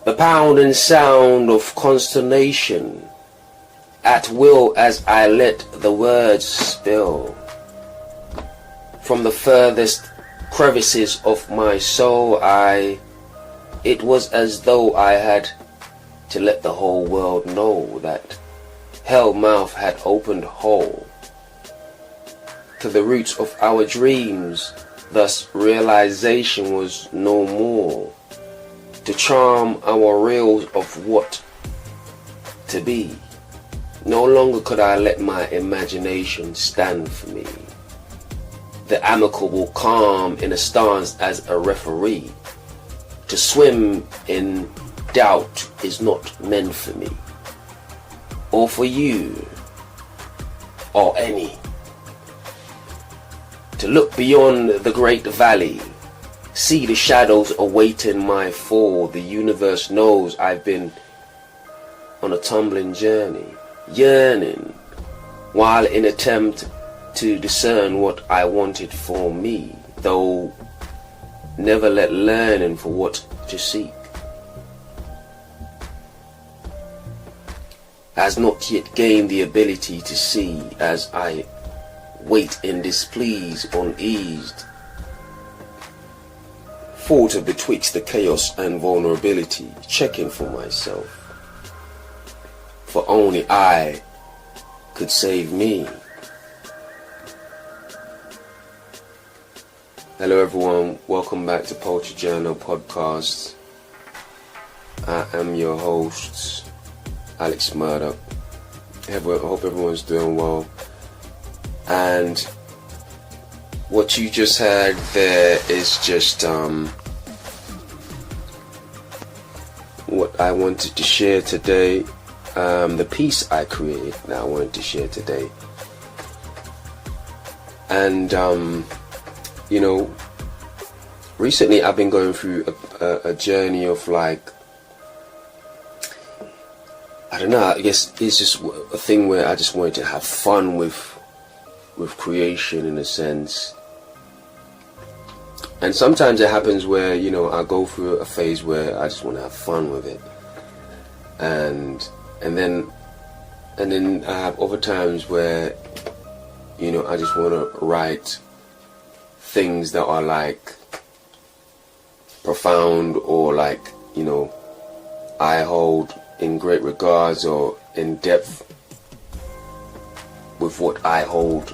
The pound and sound of consternation, at will as I let the words spill from the furthest crevices of my soul. It was as though I had to let the whole world know that hell mouth had opened whole to the roots of our dreams. Thus realization was no more to charm our reels of what to be. No longer could I let my imagination stand for me, the amicable calm in a stance as a referee. To swim in doubt is not meant for me, or for you, or any. To look beyond the great valley, see the shadows awaiting my fall. The universe knows I've been on a tumbling journey, yearning, while in attempt to discern what I wanted for me, though never let learning for what to seek. Has not yet gained the ability to see as I wait in displease, uneased, falter betwixt the chaos and vulnerability, checking for myself, for only I could save me. Hello everyone, welcome back to Poetry Journal Podcast. I am your host, Alex Murdoch. I hope everyone's doing well. And what you just heard there is just what I wanted to share today. The piece I created that I wanted to share today. And you know, recently I've been going through a journey of like, I don't know, I guess it's just a thing where I just wanted to have fun with creation in a sense. And sometimes it happens where, you know, I go through a phase where I just want to have fun with it. And then I have other times where, you know, I just want to write things that are like profound or like, you know, I hold in great regards or in depth with what I hold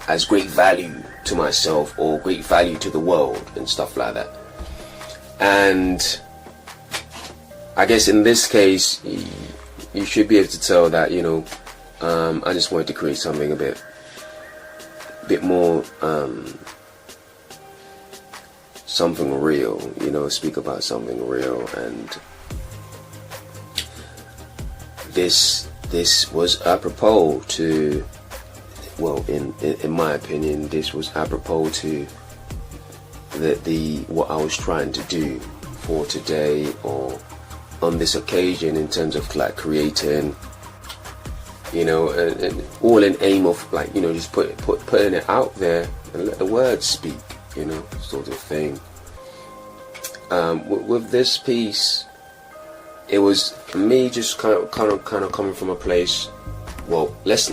as great value to myself or great value to the world and stuff like that. And I guess in this case you should be able to tell that, you know, I just wanted to create something a bit more something real, you know, speak about something real. And this was apropos to, well, in my opinion, this was apropos to the what I was trying to do for today or on this occasion in terms of like creating, you know, and all in aim of like, you know, just putting it out there and let the words speak, you know, sort of thing. With this piece, it was me just kind of coming from a place. Well, let's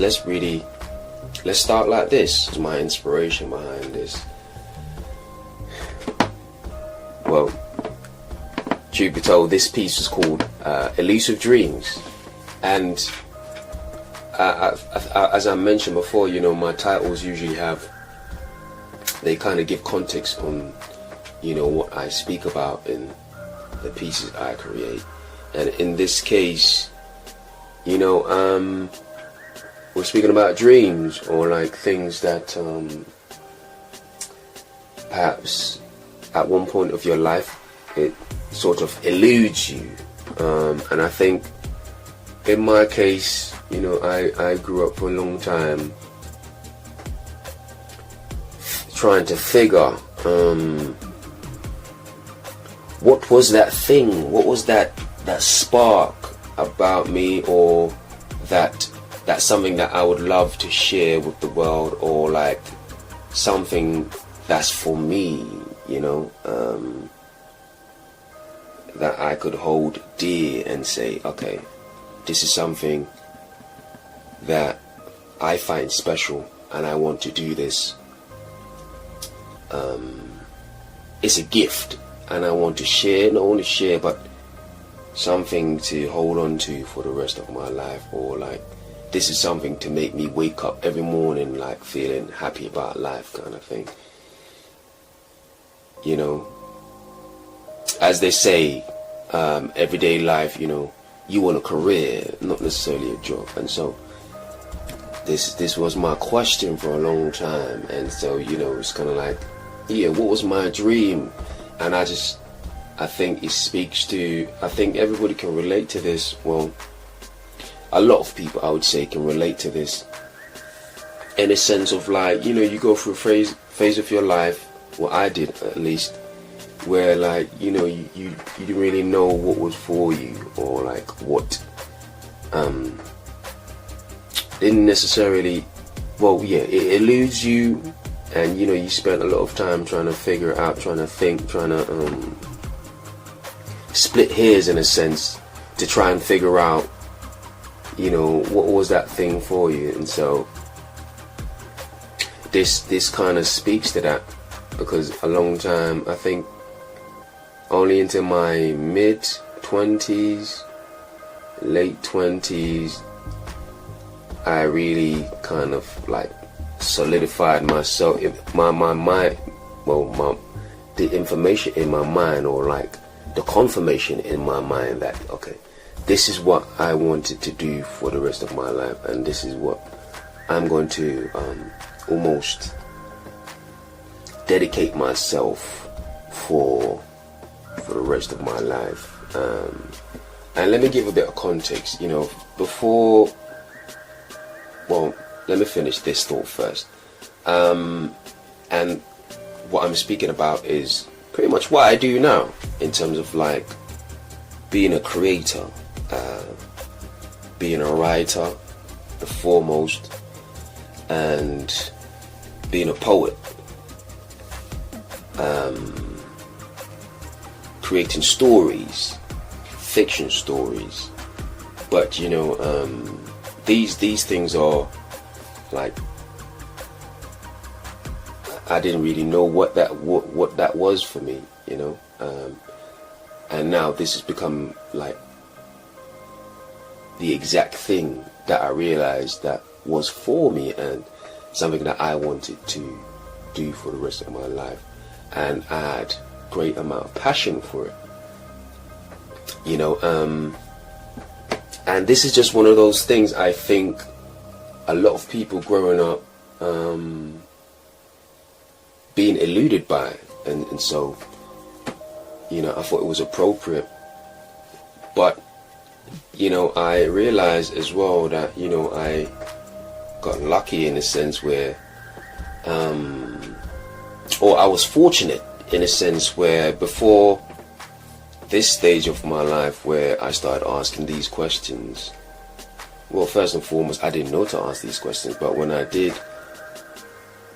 start like this. Is my inspiration behind this. Well, truth be told, this piece is called Elusive Dreams, and as I mentioned before, you know, my titles usually they kind of give context on, you know, what I speak about in the pieces I create. And in this case, you know, we're speaking about dreams or like things that perhaps at one point of your life it sort of eludes you. And I think in my case, you know, I grew up for a long time trying to figure what was that thing, what was that spark about me, or that's something that I would love to share with the world, or like something that's for me, you know, that I could hold dear and say, okay, this is something that I find special and I want to do this. It's a gift and I want to share, not only share, but something to hold on to for the rest of my life, or like this is something to make me wake up every morning like feeling happy about life, kind of thing. You know, as they say, everyday life, you know, you want a career, not necessarily a job. And so this was my question for a long time. And so, you know, it's kind of like, yeah, what was my dream? And I think it speaks to, I think everybody can relate to this. Well, a lot of people, I would say, can relate to this in a sense of like, you know, you go through a phase of your life, well, I did at least, where like, you know, you didn't really know what was for you, or like what didn't necessarily, well, yeah, it eludes you, and you know, you spent a lot of time trying to figure it out, trying to think, trying to split hairs in a sense to try and figure out, you know, what was that thing for you. And so this kind of speaks to that, because a long time, I think only into my mid-20s, late 20s, I really kind of like solidified myself, my mind, well, the information in my mind, or like the confirmation in my mind that, okay, this is what I wanted to do for the rest of my life, and this is what I'm going to almost dedicate myself for the rest of my life. And let me give a bit of context, you know, before, well, let me finish this thought first. And what I'm speaking about is pretty much what I do now, in terms of like being a creator, being a writer, the foremost, and being a poet, creating stories, fiction stories. But you know, these things are like, I didn't really know what that was for me, you know, and now this has become like the exact thing that I realized that was for me, and something that I wanted to do for the rest of my life, and I had great amount of passion for it, you know. And this is just one of those things I think a lot of people growing up being eluded by, and so, you know, I thought it was appropriate. But you know, I realized as well that, you know, I got lucky in a sense where or I was fortunate in a sense where before this stage of my life where I started asking these questions, well, first and foremost, I didn't know to ask these questions, but when I did,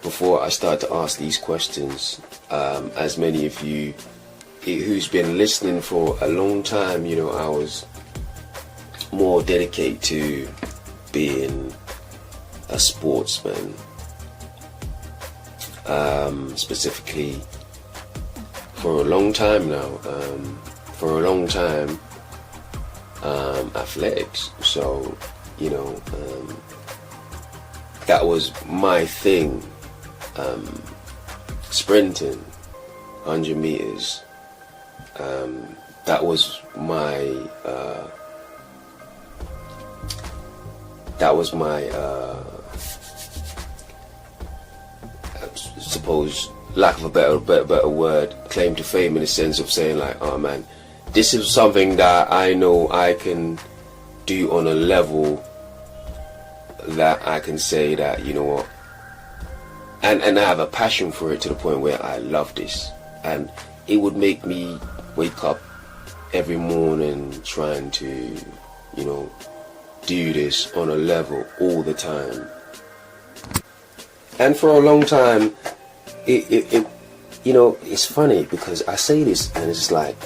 before I started to ask these questions, as many of you who's been listening for a long time, you know, I was more dedicated to being a sportsman, specifically for a long time now, athletics. So, you know, that was my thing, sprinting 100 meters, that was my suppose, lack of a better word, claim to fame, in the sense of saying like, oh man, this is something that I know I can do on a level that I can say that, you know what, and I have a passion for it to the point where I love this, and it would make me wake up every morning trying to, you know, do this on a level all the time. And for a long time, it you know, it's funny because I say this and it's like,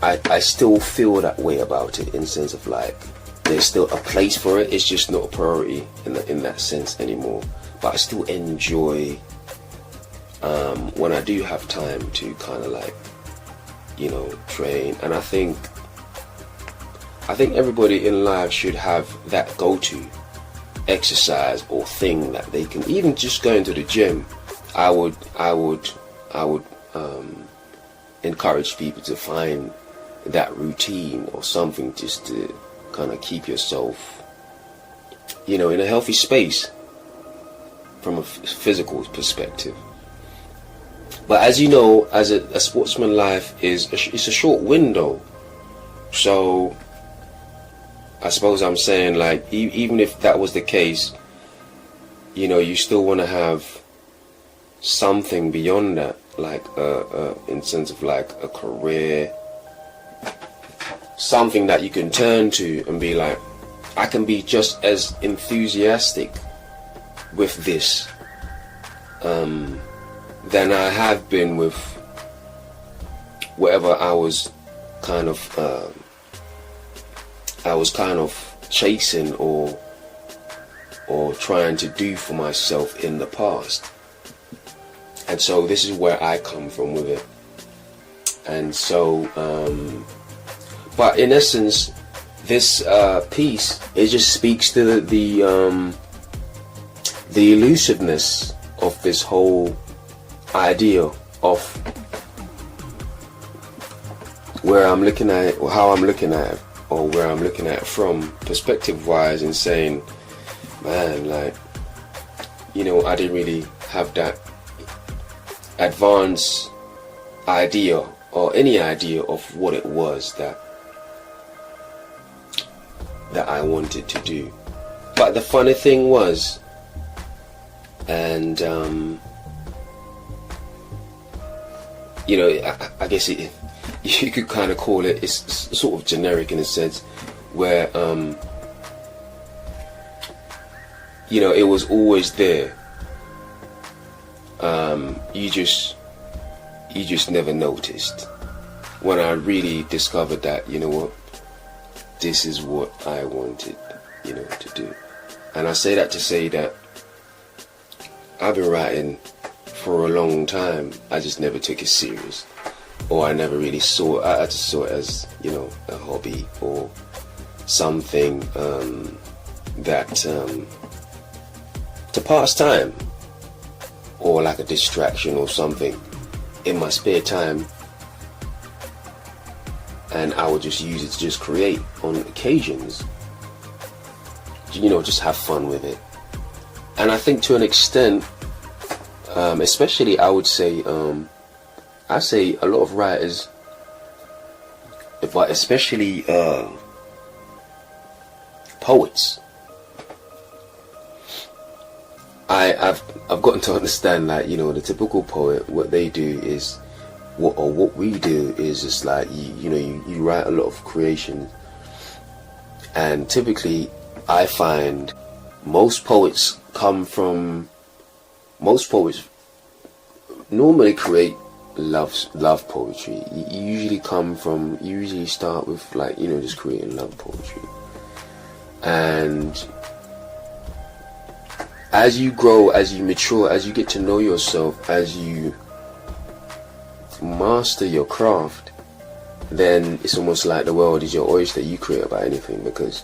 I still feel that way about it, in the sense of like there's still a place for it. It's just not a priority in that sense anymore. But I still enjoy when I do have time to kind of like, you know, train. And I think everybody in life should have that go-to exercise or thing that they can, even just going to the gym. I would encourage people to find that routine or something just to kind of keep yourself, you know, in a healthy space from a physical perspective. But as you know, as a sportsman, life it's a short window. So I suppose I'm saying, like, even if that was the case, you know, you still want to have something beyond that, like in sense of like a career, something that you can turn to and be like, I can be just as enthusiastic with this than I have been with whatever I was kind of chasing or trying to do for myself in the past. And so this is where I come from with it. And so but in essence, this piece, it just speaks to the elusiveness of this whole idea of where I'm looking at it, or how I'm looking at it, or where I'm looking at it from perspective wise, and saying, man, like, you know, I didn't really have that advanced idea or any idea of what it was that I wanted to do. But the funny thing was, and you know, I guess you could kind of call it, it's sort of generic in a sense, where you know, it was always there. You just never noticed. When I really discovered that, you know what, this is what I wanted, you know, to do. And I say that to say that I've been writing for a long time. I just never took it serious, or I never really saw it. I just saw it as, you know, a hobby or something that to pass time, or like a distraction or something in my spare time. And I would just use it to just create on occasions, you know, just have fun with it. And I think to an extent, especially I would say, I say a lot of writers, but especially poets, I've gotten to understand that, you know, the typical poet, what they do is, what we do is just like, you know, you write a lot of creation, and typically I find most poets normally create love poetry. You usually start with, like, you know, just creating love poetry, and as you grow, as you mature, as you get to know yourself, as you master your craft, then it's almost like the world is your oyster. You create about anything, because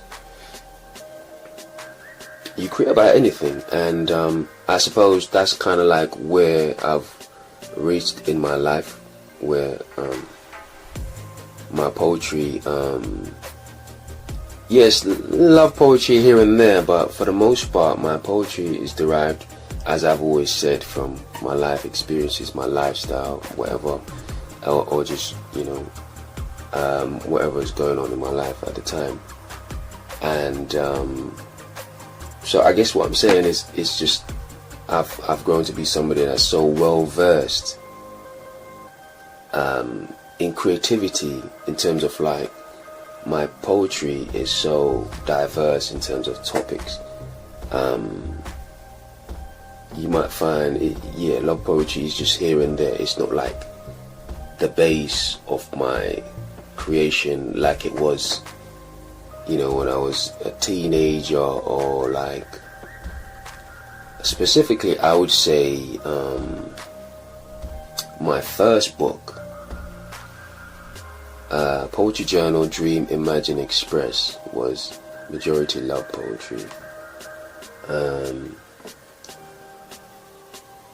you create about anything. And I suppose that's kind of like where I've reached in my life, where my poetry, yes, love poetry here and there, but for the most part my poetry is derived, as I've always said, from my life experiences, my lifestyle, whatever, or just, you know, whatever is going on in my life at the time. And so I guess what I'm saying is, it's just I've grown to be somebody that's so well versed in creativity, in terms of like, my poetry is so diverse in terms of topics. You might find it, yeah, love poetry is just here and there. It's not like the base of my creation like it was, you know, when I was a teenager, or like specifically I would say my first book, Poetry Journal, Dream, Imagine, Express, was majority love poetry.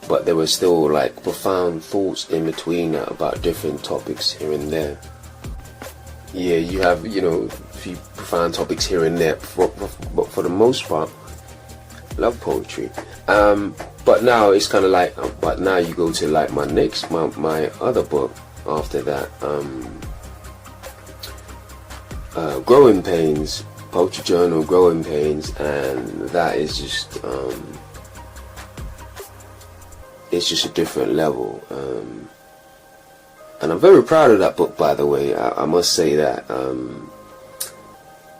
But there were still like profound thoughts in between that about different topics here and there. Yeah, you have, you know, a few profound topics here and there, but for the most part, love poetry. But now it's kind of like, but now you go to like my other book after that, Growing Pains, Poetry Journal, Growing Pains, and that is just, it's just a different level. And I'm very proud of that book, by the way. I must say that,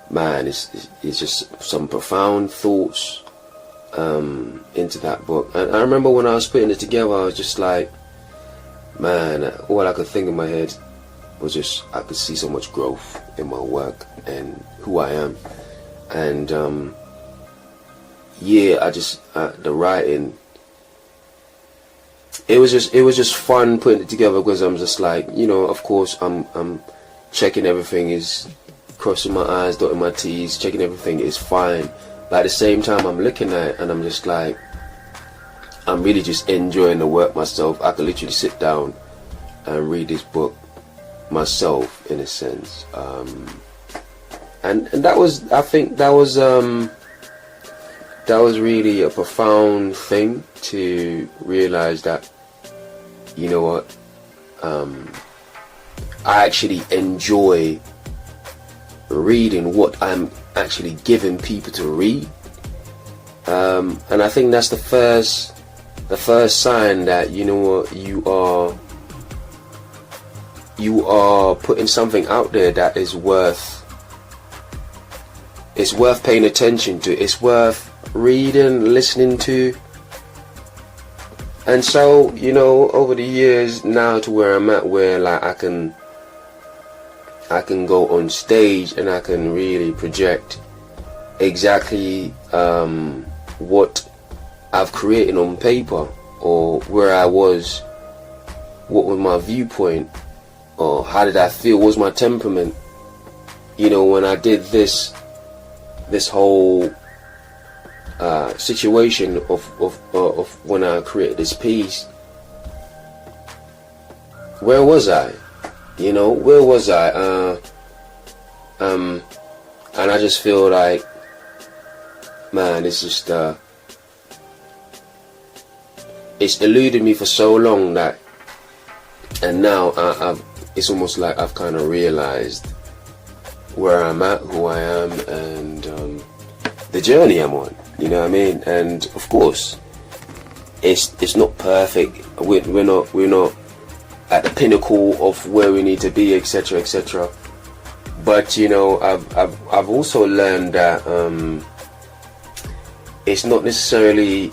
man, it's just some profound thoughts into that book. And I remember when I was putting it together, I was just like, man, all I could think in my head was just, I could see so much growth in my work and who I am. And yeah, I just the writing, it was just fun putting it together, because I'm just like, you know, of course I'm checking everything is, crossing my I's, dotting my T's, checking everything is fine. But at the same time, I'm looking at it and I'm just like, I'm really just enjoying the work myself. I could literally sit down and read this book myself, in a sense. And that was, I think that was really a profound thing to realize that, you know what, I actually enjoy reading what I'm actually giving people to read, and I think that's the first sign that, you know what, you are putting something out there that is worth paying attention to. It's worth reading, listening to. And so, you know, over the years now to where I'm at, where like I can go on stage and I can really project exactly what I've created on paper, or where I was, what was my viewpoint, or how did I feel, what was my temperament, you know, when I did this whole situation of when I created this piece. Where was I? You know, where was I? And I just feel like, man, it's just it's eluded me for so long that, and now it's almost like I've kind of realized where I'm at, who I am, and the journey I'm on. You know what I mean? And of course, it's not perfect. We're not at the pinnacle of where we need to be, etc., etc. But you know, I've also learned that it's not necessarily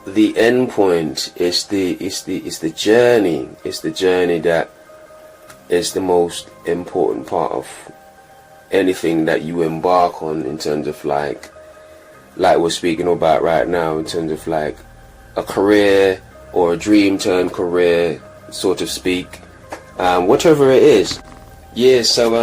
the end point. It's the journey. It's the journey that is the most important part of anything that you embark on, in terms of like we're speaking about right now, in terms of like a career or a dream turned career, so to speak, whatever it is. Yeah, so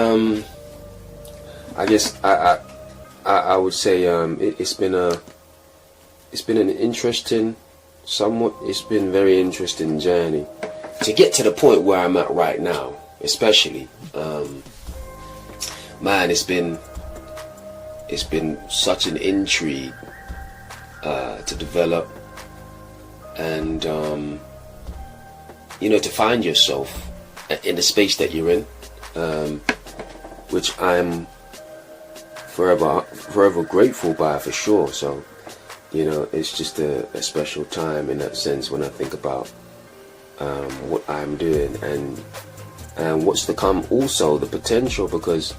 I guess I would say it's been an interesting, it's been very interesting journey to get to the point where I'm at right now, especially. Man, it's been such an intrigue to develop, and you know, to find yourself in the space that you're in, which I'm forever grateful by, for sure. So, you know, it's just a special time in that sense when I think about what I'm doing and what's to come, also the potential, because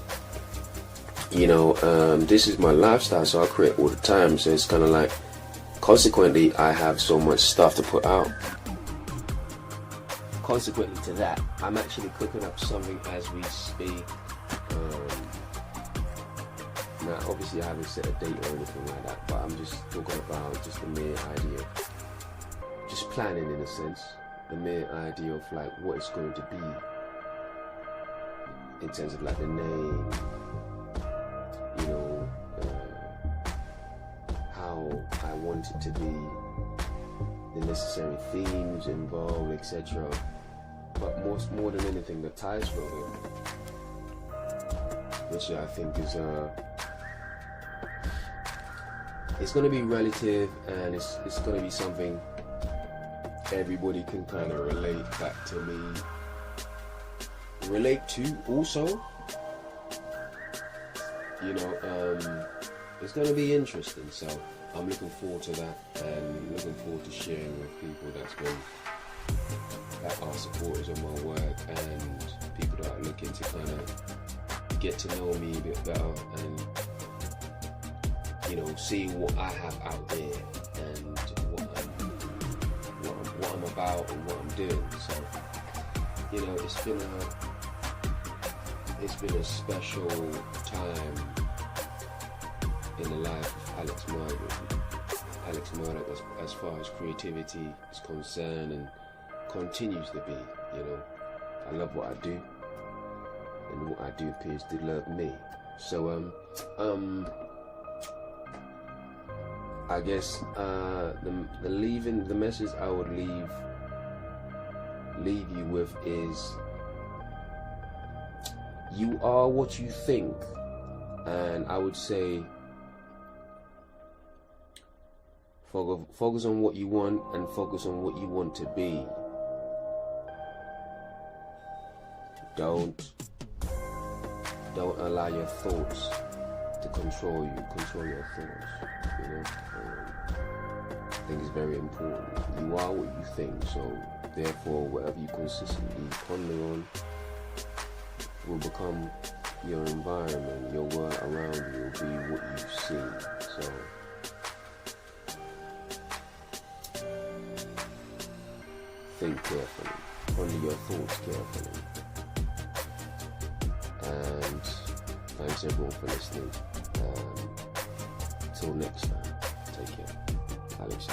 you know, this is my lifestyle, so I create all the time. So it's kind of like, consequently, I have so much stuff to put out. consequently to that, I'm actually cooking up something as we speak. Now, obviously, I haven't set a date or anything like that, but I'm just talking about just the mere idea, just planning in a sense, the mere idea of like what it's going to be in terms of like the name, you know, how I want it to be, the necessary themes involved, etc. But more than anything, the title, which I think is it's going to be relative, and it's going to be something everybody can kind of relate back to me, relate to also. You know, it's going to be interesting, so I'm looking forward to that, and looking forward to sharing with people that are supporters of my work, and people that are looking to kind of get to know me a bit better, and you know, seeing what I have out there and what I'm about and what I'm doing. So, you know, it's been a special time in the life of Alex Murdoch as far as creativity is concerned, and continues to be. You know, I love what I do, and what I do appears to love me. So I guess the message I would leave you with is, you are what you think. And I would say focus on what you want, and focus on what you want to be. Don't allow your thoughts to control you. Control your thoughts. You know, I think it's very important. You are what you think, so therefore whatever you consistently ponder on will become your environment. Your world around you will be what you see. So think carefully, ponder your thoughts carefully, and thanks everyone for listening. Till next time, take care. Alex.